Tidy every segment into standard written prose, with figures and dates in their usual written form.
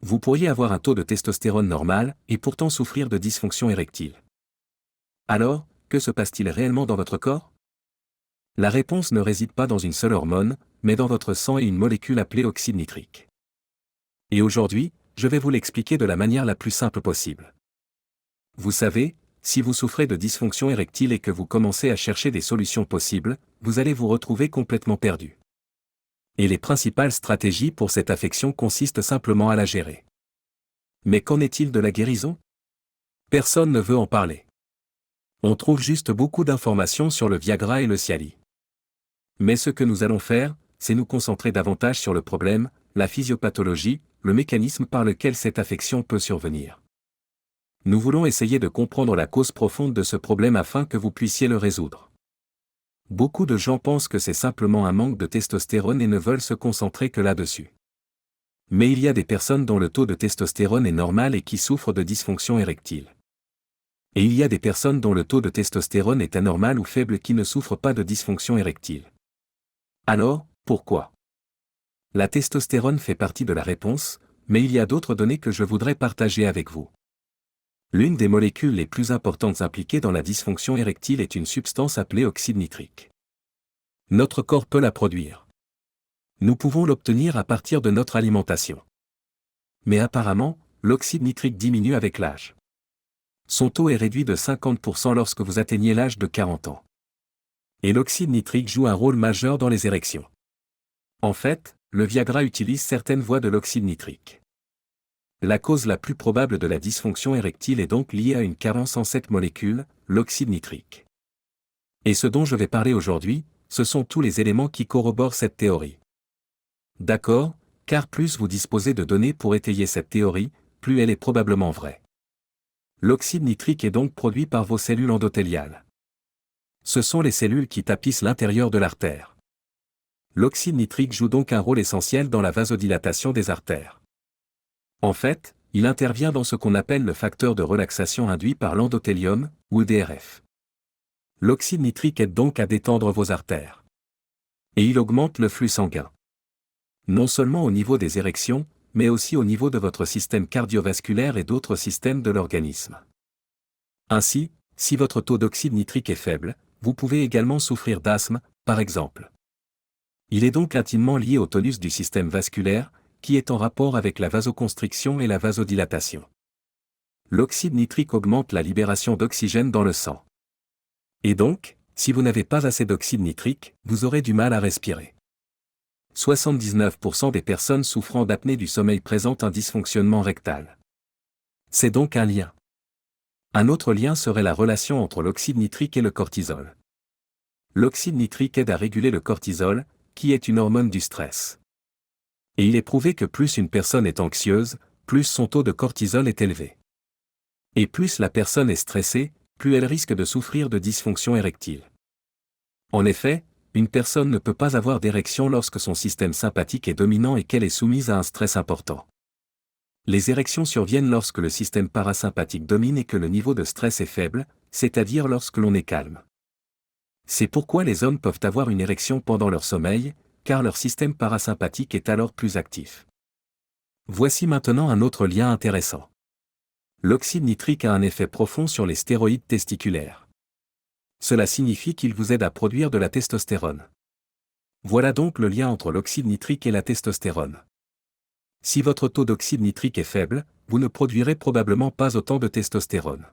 Vous pourriez avoir un taux de testostérone normal et pourtant souffrir de dysfonction érectile. Alors, que se passe-t-il réellement dans votre corps? La réponse ne réside pas dans une seule hormone, mais dans votre sang et une molécule appelée oxyde nitrique. Et aujourd'hui, je vais vous l'expliquer de la manière la plus simple possible. Vous savez, si vous souffrez de dysfonction érectile et que vous commencez à chercher des solutions possibles, vous allez vous retrouver complètement perdu. Et les principales stratégies pour cette affection consistent simplement à la gérer. Mais qu'en est-il de la guérison? Personne ne veut en parler. On trouve juste beaucoup d'informations sur le Viagra et le Cialis. Mais ce que nous allons faire, c'est nous concentrer davantage sur le problème, la physiopathologie, le mécanisme par lequel cette affection peut survenir. Nous voulons essayer de comprendre la cause profonde de ce problème afin que vous puissiez le résoudre. Beaucoup de gens pensent que c'est simplement un manque de testostérone et ne veulent se concentrer que là-dessus. Mais il y a des personnes dont le taux de testostérone est normal et qui souffrent de dysfonction érectile. Et il y a des personnes dont le taux de testostérone est anormal ou faible qui ne souffrent pas de dysfonction érectile. Alors, pourquoi? La testostérone fait partie de la réponse, mais il y a d'autres données que je voudrais partager avec vous. L'une des molécules les plus importantes impliquées dans la dysfonction érectile est une substance appelée oxyde nitrique. Notre corps peut la produire. Nous pouvons l'obtenir à partir de notre alimentation. Mais apparemment, l'oxyde nitrique diminue avec l'âge. Son taux est réduit de 50% lorsque vous atteignez l'âge de 40 ans. Et l'oxyde nitrique joue un rôle majeur dans les érections. En fait, le Viagra utilise certaines voies de l'oxyde nitrique. La cause la plus probable de la dysfonction érectile est donc liée à une carence en cette molécule, l'oxyde nitrique. Et ce dont je vais parler aujourd'hui, ce sont tous les éléments qui corroborent cette théorie. D'accord, car plus vous disposez de données pour étayer cette théorie, plus elle est probablement vraie. L'oxyde nitrique est donc produit par vos cellules endothéliales. Ce sont les cellules qui tapissent l'intérieur de l'artère. L'oxyde nitrique joue donc un rôle essentiel dans la vasodilatation des artères. En fait, il intervient dans ce qu'on appelle le facteur de relaxation induit par l'endothélium, ou EDRF. L'oxyde nitrique aide donc à détendre vos artères. Et il augmente le flux sanguin. Non seulement au niveau des érections, mais aussi au niveau de votre système cardiovasculaire et d'autres systèmes de l'organisme. Ainsi, si votre taux d'oxyde nitrique est faible, vous pouvez également souffrir d'asthme, par exemple. Il est donc intimement lié au tonus du système vasculaire, qui est en rapport avec la vasoconstriction et la vasodilatation. L'oxyde nitrique augmente la libération d'oxygène dans le sang. Et donc, si vous n'avez pas assez d'oxyde nitrique, vous aurez du mal à respirer. 79% des personnes souffrant d'apnée du sommeil présentent un dysfonctionnement rectal. C'est donc un lien. Un autre lien serait la relation entre l'oxyde nitrique et le cortisol. L'oxyde nitrique aide à réguler le cortisol, qui est une hormone du stress. Et il est prouvé que plus une personne est anxieuse, plus son taux de cortisol est élevé. Et plus la personne est stressée, plus elle risque de souffrir de dysfonction érectile. En effet, une personne ne peut pas avoir d'érection lorsque son système sympathique est dominant et qu'elle est soumise à un stress important. Les érections surviennent lorsque le système parasympathique domine et que le niveau de stress est faible, c'est-à-dire lorsque l'on est calme. C'est pourquoi les hommes peuvent avoir une érection pendant leur sommeil, car leur système parasympathique est alors plus actif. Voici maintenant un autre lien intéressant. L'oxyde nitrique a un effet profond sur les stéroïdes testiculaires. Cela signifie qu'il vous aide à produire de la testostérone. Voilà donc le lien entre l'oxyde nitrique et la testostérone. Si votre taux d'oxyde nitrique est faible, vous ne produirez probablement pas autant de testostérone.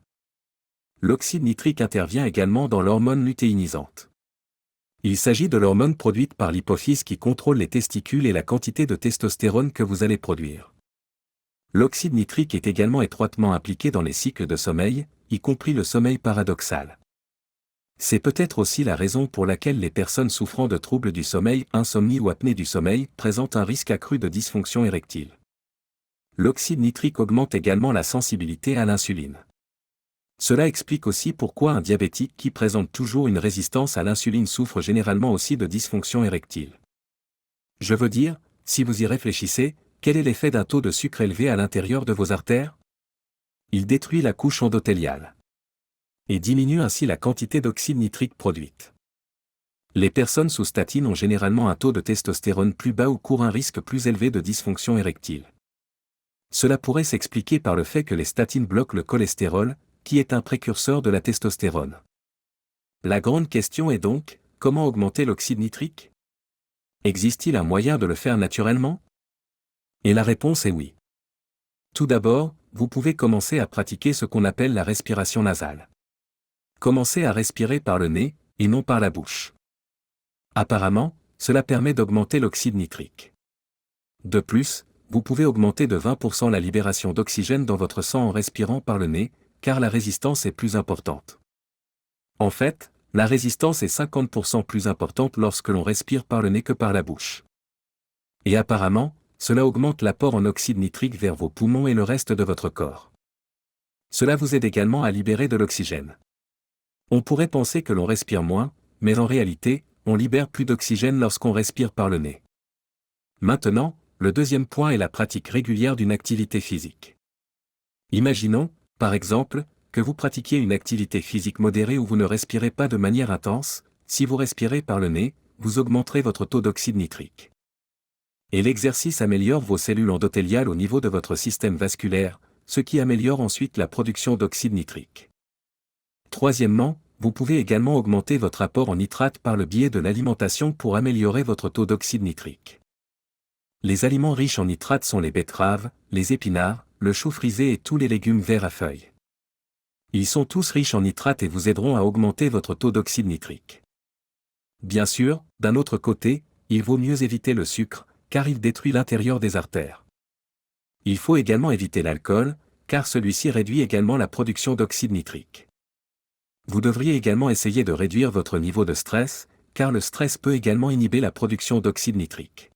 L'oxyde nitrique intervient également dans l'hormone lutéinisante. Il s'agit de l'hormone produite par l'hypophyse qui contrôle les testicules et la quantité de testostérone que vous allez produire. L'oxyde nitrique est également étroitement impliqué dans les cycles de sommeil, y compris le sommeil paradoxal. C'est peut-être aussi la raison pour laquelle les personnes souffrant de troubles du sommeil, insomnie ou apnée du sommeil présentent un risque accru de dysfonction érectile. L'oxyde nitrique augmente également la sensibilité à l'insuline. Cela explique aussi pourquoi un diabétique qui présente toujours une résistance à l'insuline souffre généralement aussi de dysfonction érectile. Je veux dire, si vous y réfléchissez, quel est l'effet d'un taux de sucre élevé à l'intérieur de vos artères? Il détruit la couche endothéliale. Et diminue ainsi la quantité d'oxyde nitrique produite. Les personnes sous statine ont généralement un taux de testostérone plus bas ou courent un risque plus élevé de dysfonction érectile. Cela pourrait s'expliquer par le fait que les statines bloquent le cholestérol, qui est un précurseur de la testostérone. La grande question est donc, comment augmenter l'oxyde nitrique? Existe-t-il un moyen de le faire naturellement? Et la réponse est oui. Tout d'abord, vous pouvez commencer à pratiquer ce qu'on appelle la respiration nasale. Commencez à respirer par le nez, et non par la bouche. Apparemment, cela permet d'augmenter l'oxyde nitrique. De plus, vous pouvez augmenter de 20% la libération d'oxygène dans votre sang en respirant par le nez, car la résistance est plus importante. En fait, la résistance est 50% plus importante lorsque l'on respire par le nez que par la bouche. Et apparemment, cela augmente l'apport en oxyde nitrique vers vos poumons et le reste de votre corps. Cela vous aide également à libérer de l'oxygène. On pourrait penser que l'on respire moins, mais en réalité, on libère plus d'oxygène lorsqu'on respire par le nez. Maintenant, le deuxième point est la pratique régulière d'une activité physique. Imaginons, par exemple, que vous pratiquiez une activité physique modérée où vous ne respirez pas de manière intense. Si vous respirez par le nez, vous augmenterez votre taux d'oxyde nitrique. Et l'exercice améliore vos cellules endothéliales au niveau de votre système vasculaire, ce qui améliore ensuite la production d'oxyde nitrique. Troisièmement, vous pouvez également augmenter votre apport en nitrate par le biais de l'alimentation pour améliorer votre taux d'oxyde nitrique. Les aliments riches en nitrate sont les betteraves, les épinards, le chou frisé et tous les légumes verts à feuilles. Ils sont tous riches en nitrate et vous aideront à augmenter votre taux d'oxyde nitrique. Bien sûr, d'un autre côté, il vaut mieux éviter le sucre, car il détruit l'intérieur des artères. Il faut également éviter l'alcool, car celui-ci réduit également la production d'oxyde nitrique. Vous devriez également essayer de réduire votre niveau de stress, car le stress peut également inhiber la production d'oxyde nitrique.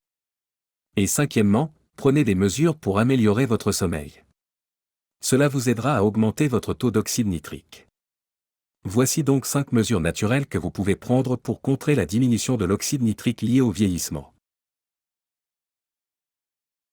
Et cinquièmement, prenez des mesures pour améliorer votre sommeil. Cela vous aidera à augmenter votre taux d'oxyde nitrique. Voici donc 5 mesures naturelles que vous pouvez prendre pour contrer la diminution de l'oxyde nitrique liée au vieillissement.